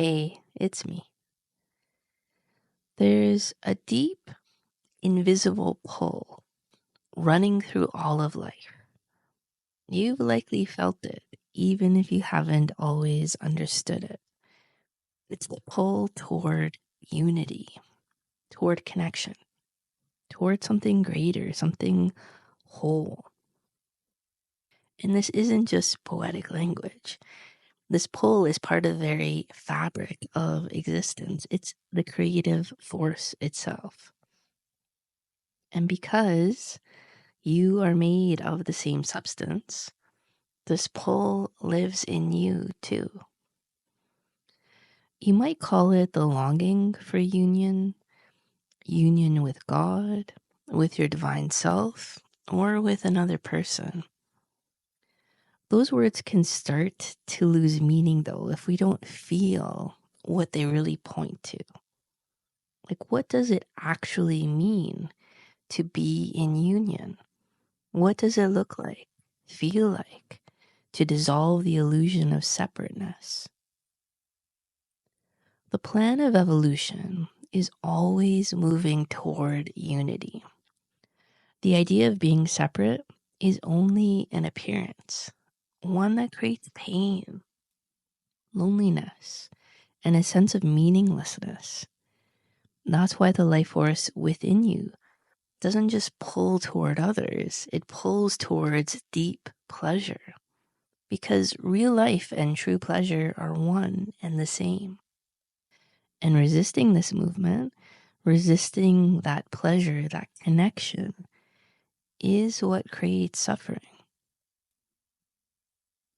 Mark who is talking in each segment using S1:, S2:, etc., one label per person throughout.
S1: Hey, it's me. There's a deep, invisible pull running through all of life. You've likely felt it, even if you haven't always understood it. It's the pull toward unity, toward connection, toward something greater, something whole. And this isn't just poetic language. This pull is part of the very fabric of existence. It's the creative force itself. And because you are made of the same substance, this pull lives in you too. You might call it the longing for union, union with God, with your divine self, or with another person. Those words can start to lose meaning though if we don't feel what they really point to. Like, what does it actually mean to be in union? What does it look like, feel like, to dissolve the illusion of separateness? The plan of evolution is always moving toward unity. The idea of being separate is only an appearance, one that creates pain, loneliness, and a sense of meaninglessness. That's why the life force within you doesn't just pull toward others, it pulls towards deep pleasure. Because real life and true pleasure are one and the same. And resisting this movement, resisting that pleasure, that connection, is what creates suffering.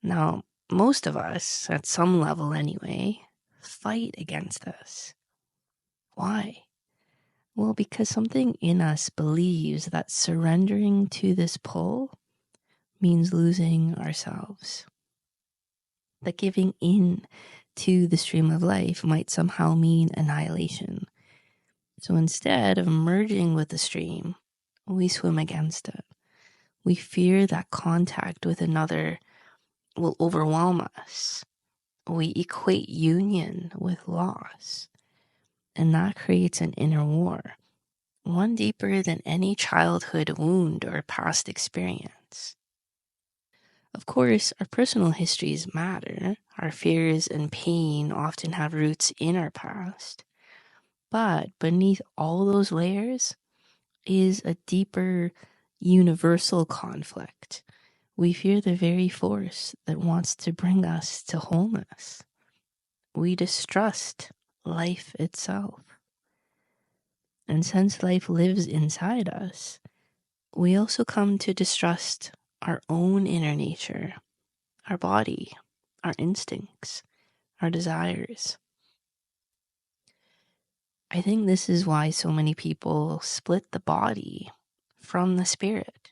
S1: Now, most of us, at some level anyway, fight against this. Why? Well, because something in us believes that surrendering to this pull means losing ourselves. That giving in to the stream of life might somehow mean annihilation. So instead of merging with the stream, we swim against it. We fear that contact with another will overwhelm us. We equate union with loss. And that creates an inner war, one deeper than any childhood wound or past experience. Of course, our personal histories matter. Our fears and pain often have roots in our past. But beneath all those layers is a deeper, universal conflict. We fear the very force that wants to bring us to wholeness. We distrust life itself. And since life lives inside us, we also come to distrust our own inner nature, our body, our instincts, our desires. I think this is why so many people split the body from the spirit.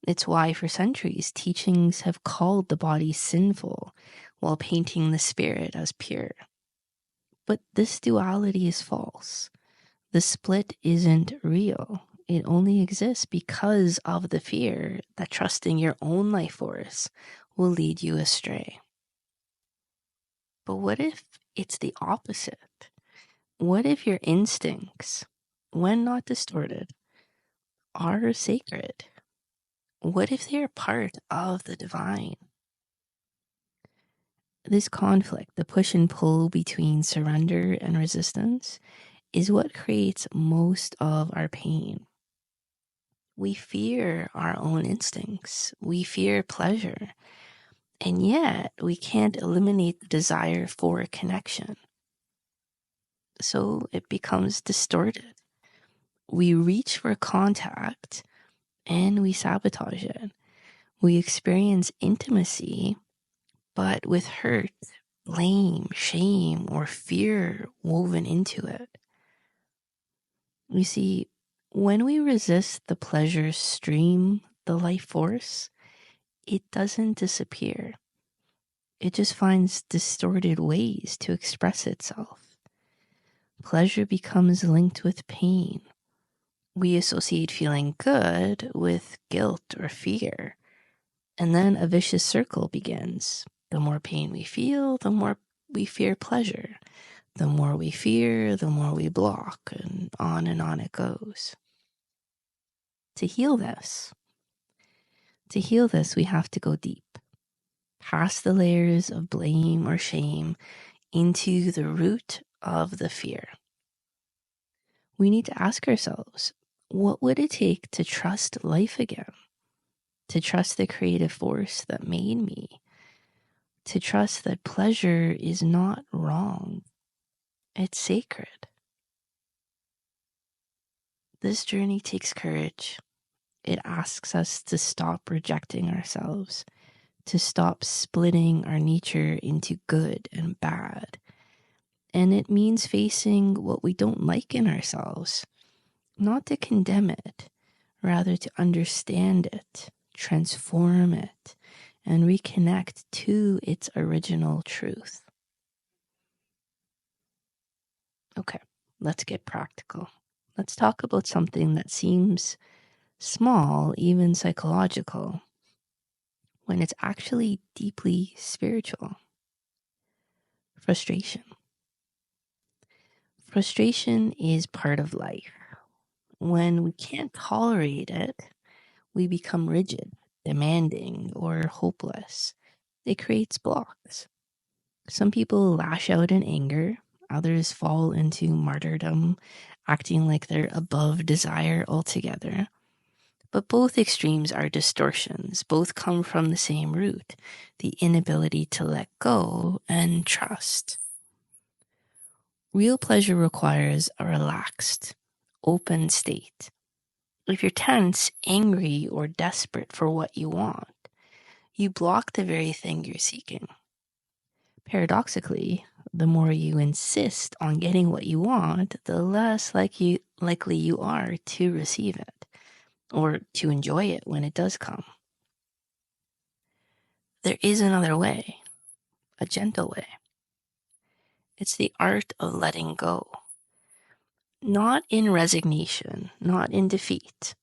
S1: It's why for centuries teachings have called the body sinful while painting the spirit as pure. But this duality is false. The split isn't real. It only exists because of the fear that trusting your own life force will lead you astray. But what if it's the opposite? What if your instincts, when not distorted, are sacred? What if they are part of the divine? This conflict, the push and pull between surrender and resistance, is what creates most of our pain. We fear our own instincts. We fear pleasure. And yet, we can't eliminate the desire for a connection. So it becomes distorted. We reach for contact and we sabotage it. We experience intimacy, but with hurt, blame, shame, or fear woven into it. You see, when we resist the pleasure stream, the life force, it doesn't disappear. It just finds distorted ways to express itself. Pleasure becomes linked with pain. We associate feeling good with guilt or fear. And then a vicious circle begins. The more pain we feel, the more we fear pleasure. The more we fear, the more we block, and on it goes. To heal this, we have to go deep, past the layers of blame or shame, into the root of the fear. We need to ask ourselves, what would it take to trust life again? To trust the creative force that made me? To trust that pleasure is not wrong, it's sacred. This journey takes courage. It asks us to stop rejecting ourselves, to stop splitting our nature into good and bad. And it means facing what we don't like in ourselves, not to condemn it, rather to understand it, transform it, and reconnect to its original truth. Okay, let's get practical. Let's talk about something that seems small, even psychological, when it's actually deeply spiritual. Frustration. Frustration is part of life. When we can't tolerate it, we become rigid, demanding, or hopeless. It creates blocks. Some people lash out in anger, others fall into martyrdom, acting like they're above desire altogether. But both extremes are distortions. Both come from the same root, the inability to let go and trust. Real pleasure requires a relaxed, open state. If you're tense, angry, or desperate for what you want, you block the very thing you're seeking. Paradoxically, the more you insist on getting what you want, the less likely you are to receive it or to enjoy it when it does come. There is another way, a gentle way. It's the art of letting go. Not in resignation, not in defeat,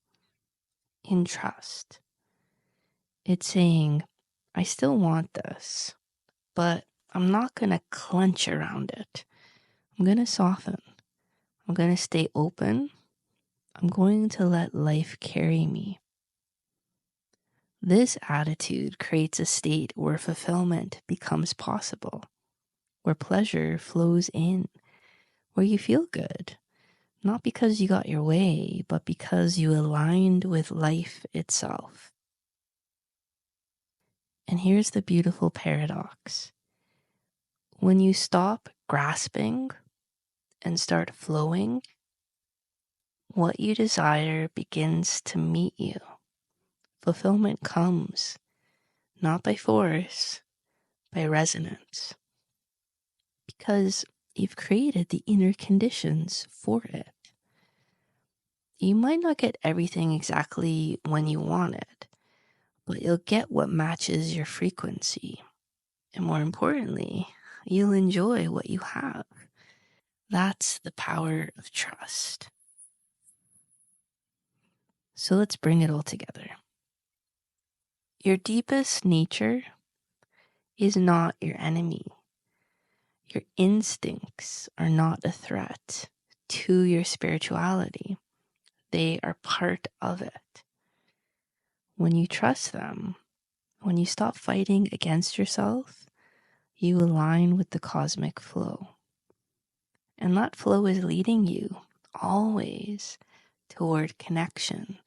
S1: in trust. It's saying, I still want this, but I'm not going to clench around it. I'm going to soften. I'm going to stay open. I'm going to let life carry me. This attitude creates a state where fulfillment becomes possible, where pleasure flows in, where you feel good, not because you got your way, but because you aligned with life itself. And here's the beautiful paradox. When you stop grasping and start flowing, what you desire begins to meet you. Fulfillment comes, not by force, by resonance. Because you've created the inner conditions for it. You might not get everything exactly when you want it, but you'll get what matches your frequency. And more importantly, you'll enjoy what you have. That's the power of trust. So let's bring it all together. Your deepest nature is not your enemy. Your instincts are not a threat to your spirituality. They are part of it. When you trust them, when you stop fighting against yourself, you align with the cosmic flow. And that flow is leading you always toward connection,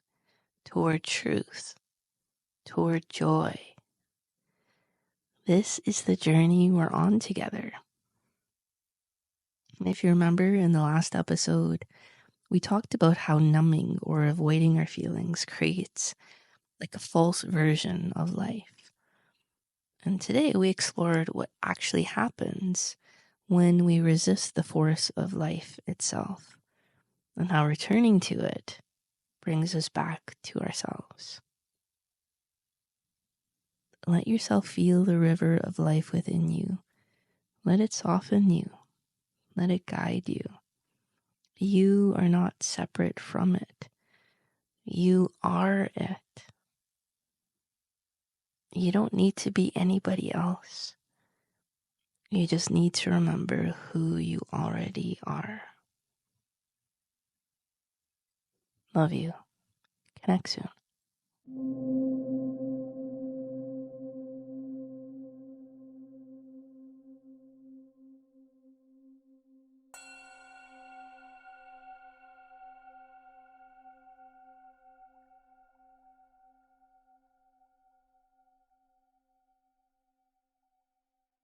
S1: toward truth, toward joy. This is the journey we're on together. And if you remember in the last episode, we talked about how numbing or avoiding our feelings creates like a false version of life. And today we explored what actually happens when we resist the force of life itself, and how returning to it brings us back to ourselves. Let yourself feel the river of life within you. Let it soften you. Let it guide you. You are not separate from it. You are it. You don't need to be anybody else. You just need to remember who you already are. Love you. Connect soon.